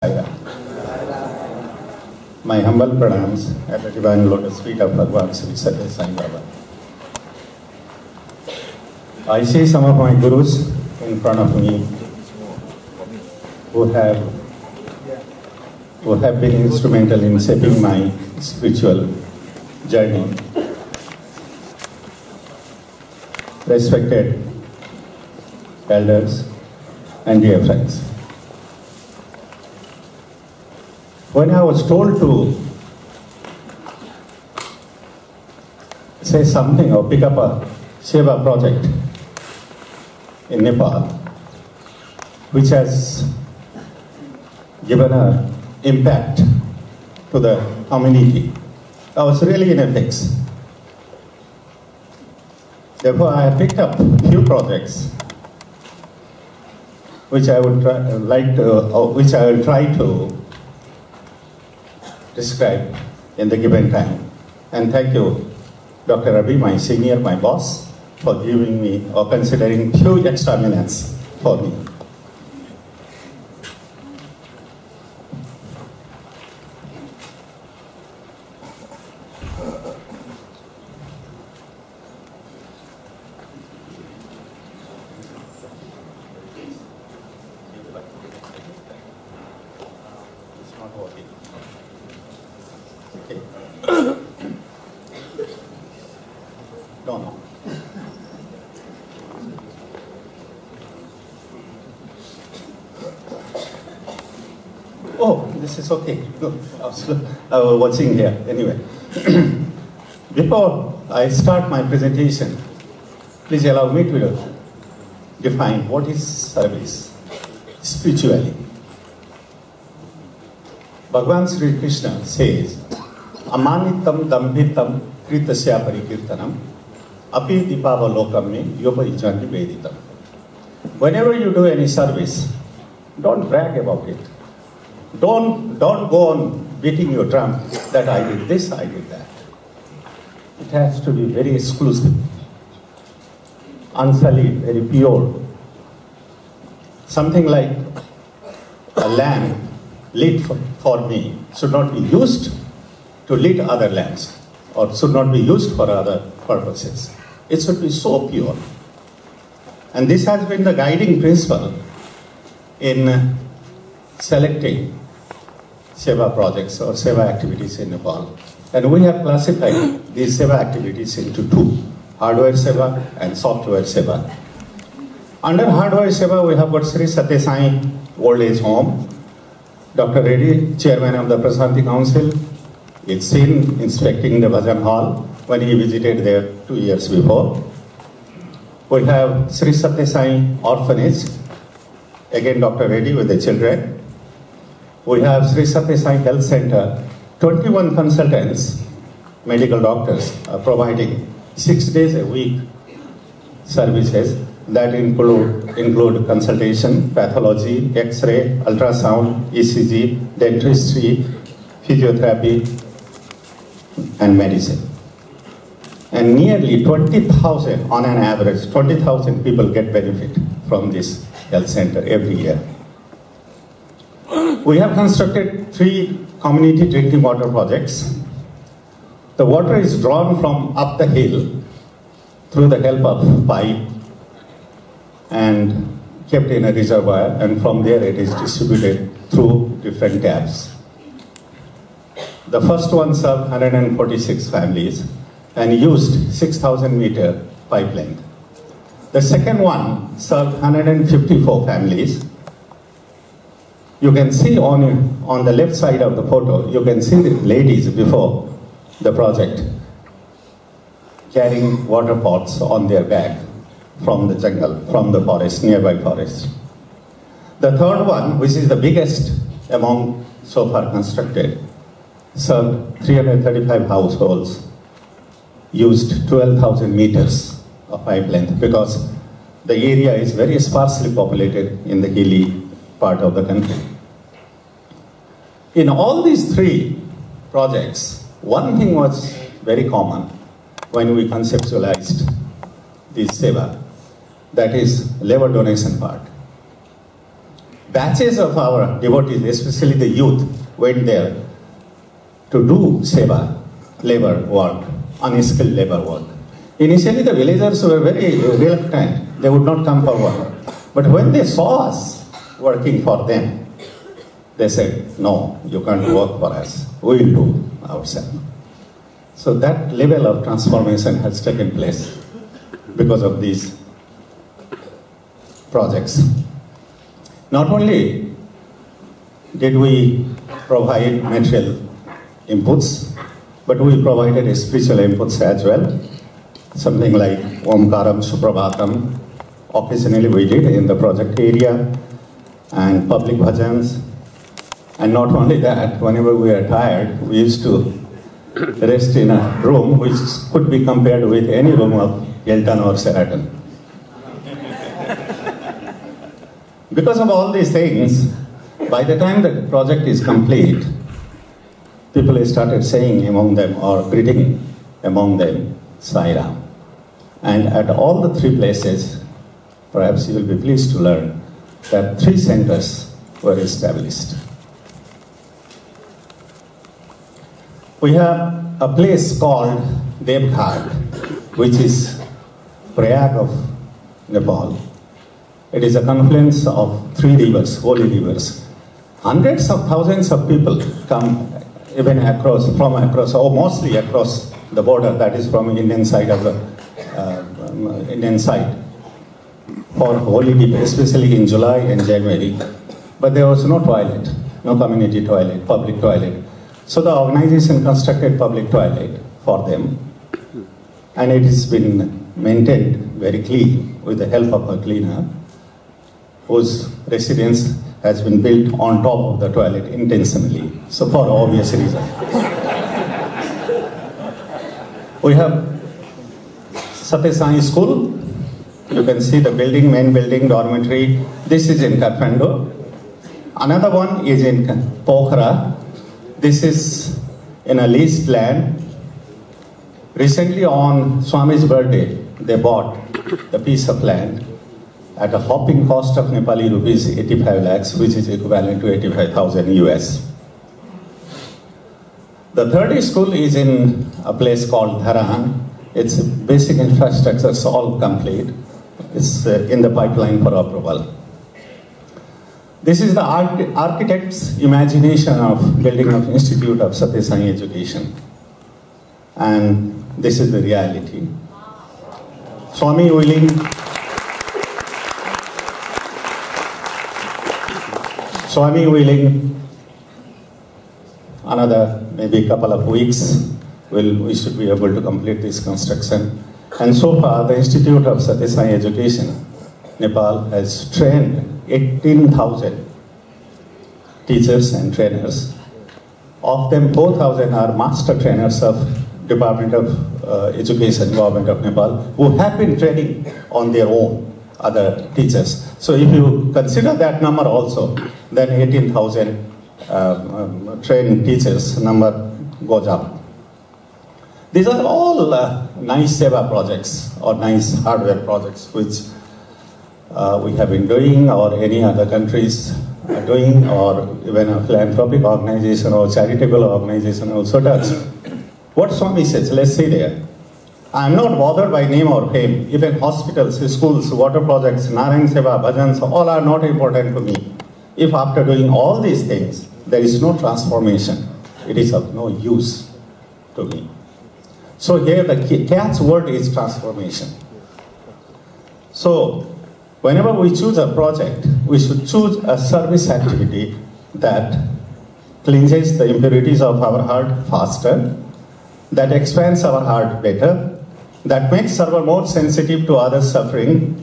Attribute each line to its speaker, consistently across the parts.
Speaker 1: My humble pranams at the divine lotus feet of Bhagwan Sri Sathya Sai Baba. I see some of my gurus in front of me who have been instrumental in shaping my spiritual journey. Respected elders and dear friends. When I was told to say something or pick up a Seva project in Nepal, which has given an impact to the community, I was really in a fix. Therefore, I picked up few projects which I would try to describe in the given time. And thank you, Dr. Ravi, my senior, my boss, for giving me or considering few extra minutes for me. Oh, this is okay. Good. I was watching here. Anyway, before I start my presentation, please allow me to define what is service spiritually. Bhagwan Sri Krishna says, "Amanitam dambhitam kritasya parikirtanam api dipavalokam me yoparijani veditam." Whenever you do any service, don't brag about it. Don't go on beating your drum that I did this, I did that. It has to be very exclusive, unsullied, very pure. Something like a lamp lit for me should not be used to lit other lamps or should not be used for other purposes. It should be so pure. And this has been the guiding principle in selecting Seva projects or Seva activities in Nepal. And we have classified these Seva activities into two, hardware Seva and software Seva. Under hardware Seva, we have got Sri Sathya Sai Old Age Home. Dr. Reddy, chairman of the Prasanthi Council, is seen inspecting the Bhajan Hall when he visited there 2 years before. We have Sri Sathya Sai Orphanage, again Dr. Reddy with the children. We have Sri Sathya Sai Health Center, 21 consultants, medical doctors are providing 6 days a week services that include consultation, pathology, X-ray, ultrasound, ECG, dentistry, physiotherapy, and medicine. And nearly 20,000, on an average, 20,000 people get benefit from this health center every year. We have constructed 3 community drinking water projects. The water is drawn from up the hill through the help of pipe and kept in a reservoir, and from there it is distributed through different taps. The first one served 146 families and used 6,000 meter pipe length. The second one served 154 families. You can see on the left side of the photo, you can see the ladies before the project carrying water pots on their back from the jungle, from the forest, nearby forest. The third one, which is the biggest among so far constructed, served 335 households, used 12,000 meters of pipe length because the area is very sparsely populated in the hilly part of the country. In all these 3 projects, one thing was very common when we conceptualized this Seva, that is labor donation part. batches of our devotees, especially the youth, went there to do seva, labor work, unskilled labor work. Initially, the villagers were very reluctant. They would not come forward. But when they saw us working for them, they said, no, you can't work for us. We will do ourselves. So that level of transformation has taken place because of these projects. Not only did we provide material inputs, but we provided spiritual inputs as well. Something like Omkaram, Suprabhatam, occasionally we did in the project area, and public bhajans. And not only that, whenever we are tired, we used to rest in a room which could be compared with any room of Hilton or Sheraton. Because of all these things, by the time the project is complete, people started saying among them, or greeting among them, Sai Ram. And at all the three places, perhaps you will be pleased to learn that 3 centers were established. We have a place called Devghat, which is Prayag of Nepal. It is a confluence of 3 rivers, holy rivers. Hundreds of thousands of people come even from across, or mostly across the border, that is from Indian side of the Indian side, for holy dip, especially in July and January. But there was no toilet, no community toilet, public toilet. So the organization constructed public toilet for them, and it has been maintained very clean with the help of a cleaner, whose residence has been built on top of the toilet intentionally, so for obvious reason. We have SSSIO school. You can see the building, main building, dormitory. This is in Kathmandu. Another one is in Pokhara. This is in a leased land. Recently on Swami's birthday, they bought the piece of land at a hopping cost of Nepali rupees 85 lakhs, which is equivalent to 85,000 US. The third school is in a place called Dharan. Its basic infrastructure is all complete. It's in the pipeline for approval. This is the architect's imagination of building of Institute of SSSIO Education. And this is the reality. Swami willing, another maybe couple of weeks, we should be able to complete this construction. And so far, the Institute of SSSIO Education, Nepal, has trained 18,000 teachers and trainers. Of them, 4,000 are master trainers of Department of Education, Government of Nepal, who have been training on their own other teachers. So if you consider that number also, then 18,000 trained teachers number goes up. These are all nice seva projects or nice hardware projects which we have been doing, or any other countries are doing, or even a philanthropic organization or charitable organization also does. What Swami says, let's see there. I am not bothered by name or fame. Even hospitals, schools, water projects, Narayan Seva, bhajans, all are not important to me. If after doing all these things, there is no transformation, it is of no use to me. So here the cat's word is transformation. So whenever we choose a project, we should choose a service activity that cleanses the impurities of our heart faster, that expands our heart better, that makes server more sensitive to others' suffering,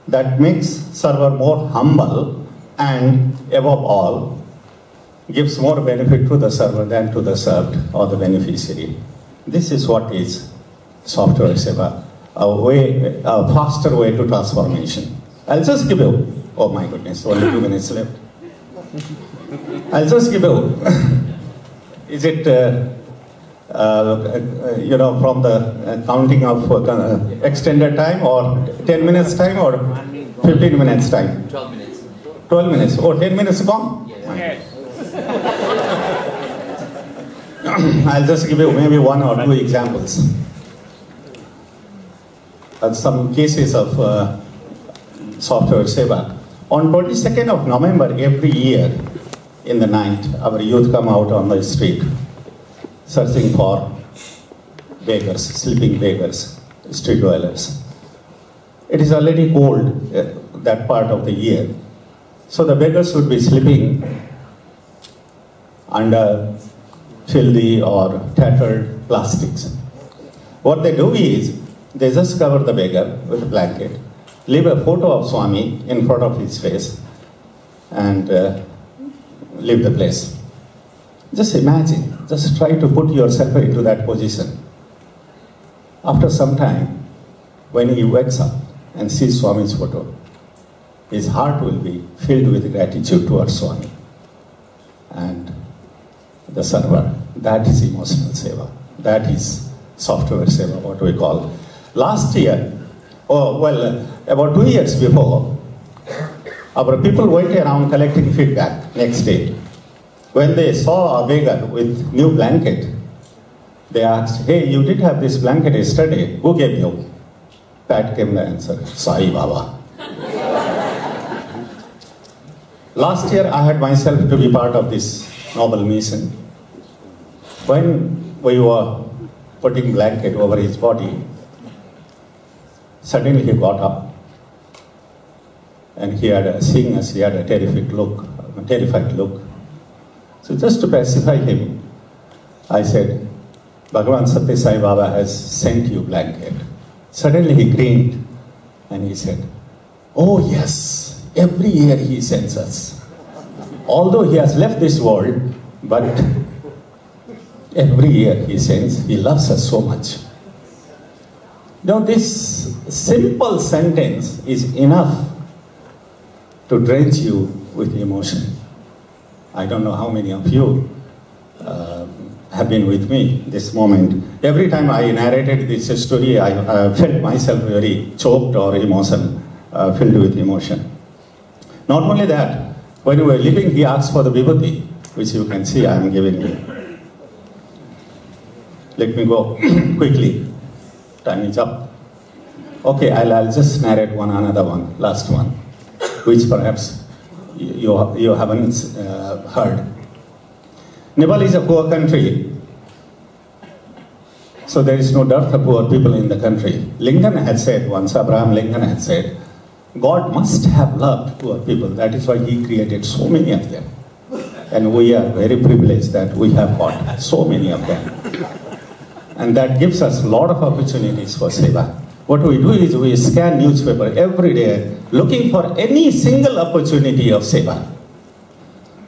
Speaker 1: that makes server more humble, and above all, gives more benefit to the server than to the served or the beneficiary. This is what is software seva, a faster way to transformation. I'll just give you, oh my goodness, only 2 minutes left. I'll just give you, is it, from the counting of extended time, or 10 minutes time, or 15 minutes time?
Speaker 2: 12 minutes.
Speaker 1: 12 minutes. Oh, 10 minutes gone?
Speaker 2: Yes.
Speaker 1: I'll just give you maybe one or two examples. Some cases of software seva. On 22nd of November every year in the night, our youth come out on the street searching for beggars, sleeping beggars, street dwellers. It is already cold that part of the year. So the beggars would be sleeping under filthy or tattered plastics. What they do is, they just cover the beggar with a blanket, leave a photo of Swami in front of his face, and leave the place. Just imagine, just try to put yourself into that position. After some time, when he wakes up and sees Swami's photo, his heart will be filled with gratitude towards Swami and the server. That is emotional seva. That is software seva, what we call. Last year, about 2 years before, our people went around collecting feedback next day. When they saw a beggar with new blanket, they asked, hey, you did have this blanket yesterday. Who gave you? That came the answer, Sai Baba. Last year, I had myself to be part of this noble mission. When we were putting blanket over his body, suddenly he got up and he had, seeing us, he had a terrified look. So just to pacify him, I said, Bhagavan Sathya Sai Baba has sent you blanket. Suddenly he grinned and he said, oh yes, every year he sends us. Although he has left this world, but every year he sends, he loves us so much. Now this simple sentence is enough to drench you with emotion. I don't know how many of you have been with me this moment. Every time I narrated this story, I felt myself very choked or filled with emotion. Not only that, when we were leaving, he asked for the vibhuti, which you can see I am giving you. Let me go quickly. Time is up. Okay, I'll just narrate another one, last one, which perhaps you haven't heard. Nepal is a poor country, so there is no dearth of poor people in the country. Lincoln had said once, Abraham Lincoln had said, God must have loved poor people. That is why he created so many of them. And we are very privileged that we have got so many of them. And that gives us a lot of opportunities for seva. What we do is we scan newspaper every day looking for any single opportunity of seva.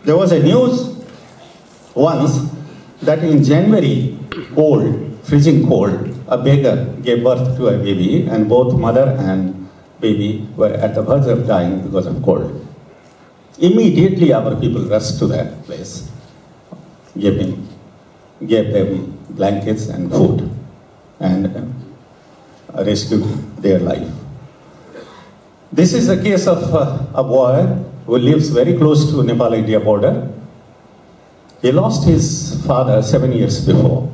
Speaker 1: There was a news once that in January, cold, freezing cold, a beggar gave birth to a baby and both mother and baby were at the verge of dying because of cold. Immediately our people rushed to that place, gave them blankets and food and rescued their life. This is a case of a boy who lives very close to Nepal-India border. He lost his father 7 years before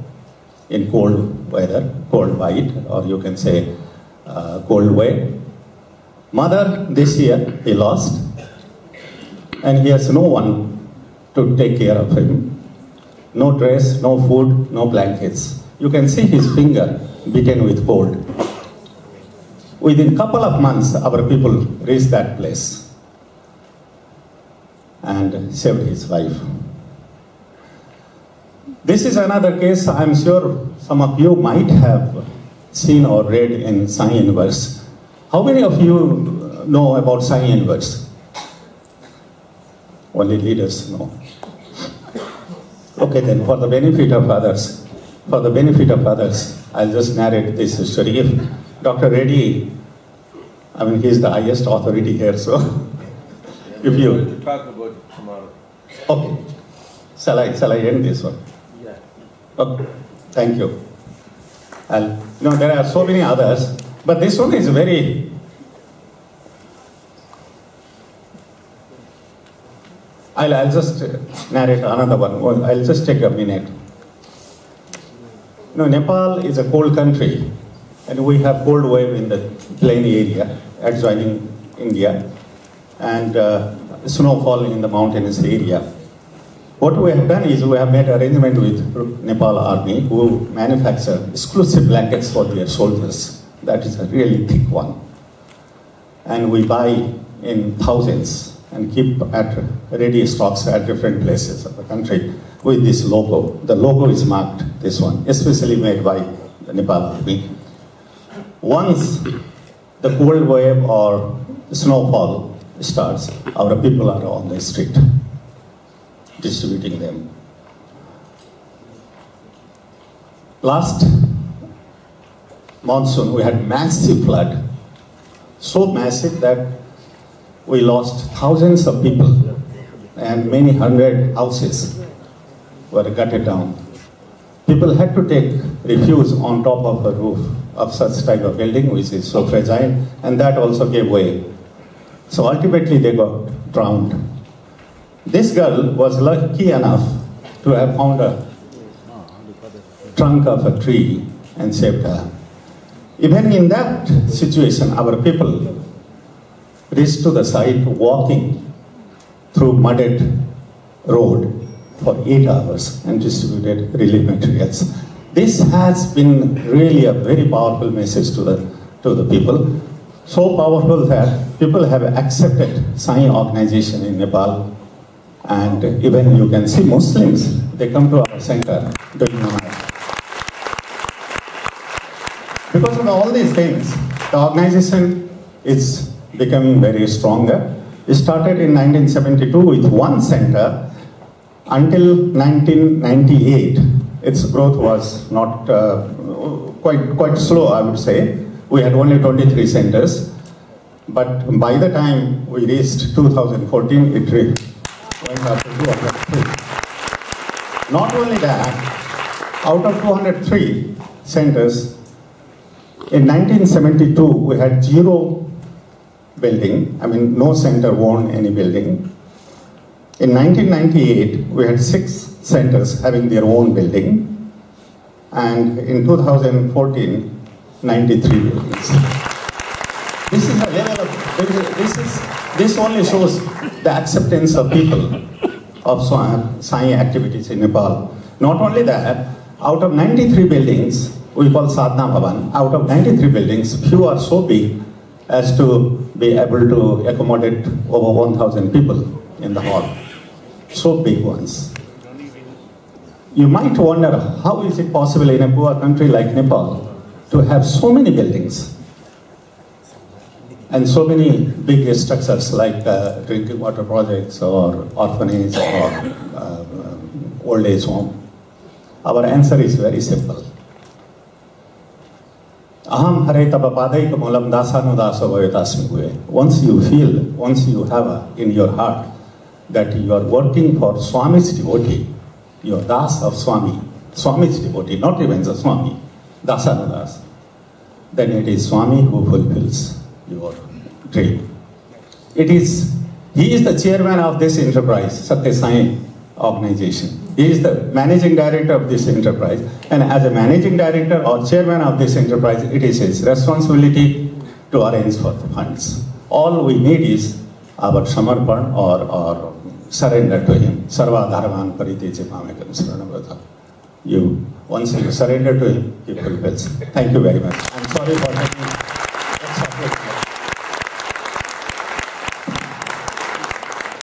Speaker 1: in cold weather, cold bite, or you can say cold way. Mother this year he lost, and he has no one to take care of him. No dress, no food, no blankets. You can see his finger beaten with cold. Within a couple of months, our people reached that place and saved his life. This is another case I'm sure some of you might have seen or read in Sai Universe. How many of you know about Sai Universe? Only leaders know. Okay then, for the benefit of others, I'll just narrate this story. If Dr. Reddy, I mean, he's the highest authority here, so if you...
Speaker 2: We'll talk about it tomorrow.
Speaker 1: Okay. Shall I end this one?
Speaker 2: Yeah.
Speaker 1: Okay. Thank you. There are so many others, but this one is very... I'll just narrate another one. Well, I'll just take a minute. Nepal is a cold country, and we have cold wave in the plain area adjoining India, and snowfall in the mountainous area. What we have done is we have made arrangement with Nepal Army, who manufacture exclusive blankets for their soldiers. That is a really thick one. And we buy in thousands and keep at ready stocks at different places of the country with this logo. The logo is marked, this one, especially made by the Nepal Army. Once the cold wave or snowfall starts, our people are on the street distributing them. Last monsoon, we had massive flood, so massive that we lost thousands of people and many hundred houses were gutted down. People had to take refuge on top of a roof of such type of building, which is so fragile, and that also gave way. So ultimately they got drowned. This girl was lucky enough to have found a trunk of a tree and saved her. Even in that situation, our people reached to the site walking through mudded road for 8 hours and distributed relief materials. This has been really a very powerful message to the people. So powerful that people have accepted Sai organization in Nepal. And even you can see Muslims, they come to our center during Amar. Because of all these things, the organization is becoming very stronger. It started in 1972 with one center. Until 1998, its growth was not quite slow, I would say. We had only 23 centers. But by the time we reached 2014, it went up to 203. Not only that, out of 203 centers, in 1972 we had 0 building, no center owned any building. In 1998 we had 6 centers having their own building, and in 2014, 93 buildings. This is a level of, this only shows the acceptance of people of Sai activities in Nepal. Not only that, out of 93 buildings, we call Sadhana Bhavan, out of 93 buildings, few are so big as to be able to accommodate over 1,000 people in the hall. So big ones. You might wonder, how is it possible in a poor country like Nepal to have so many buildings and so many big structures like drinking water projects or orphanage or old age home? Our answer is very simple. Aham hare tapapadai kamalam dasanu daso bhavetasmi. Once you feel, once you have in your heart that you are working for Swami's devotee, you are Das of Swami, Swami's devotee, not even the Swami, Dasanu Das, then it is Swami who fulfills your dream. He is the chairman of this enterprise, SSSIO organization. He is the managing director of this enterprise, and as a managing director or chairman of this enterprise, it is his responsibility to arrange for the funds. All we need is our samarpan or surrender to him. Sarva dharman pariteche pamekam saranavata. Once you surrender to him, he fulfills. Thank you very much. I'm sorry for taking extra.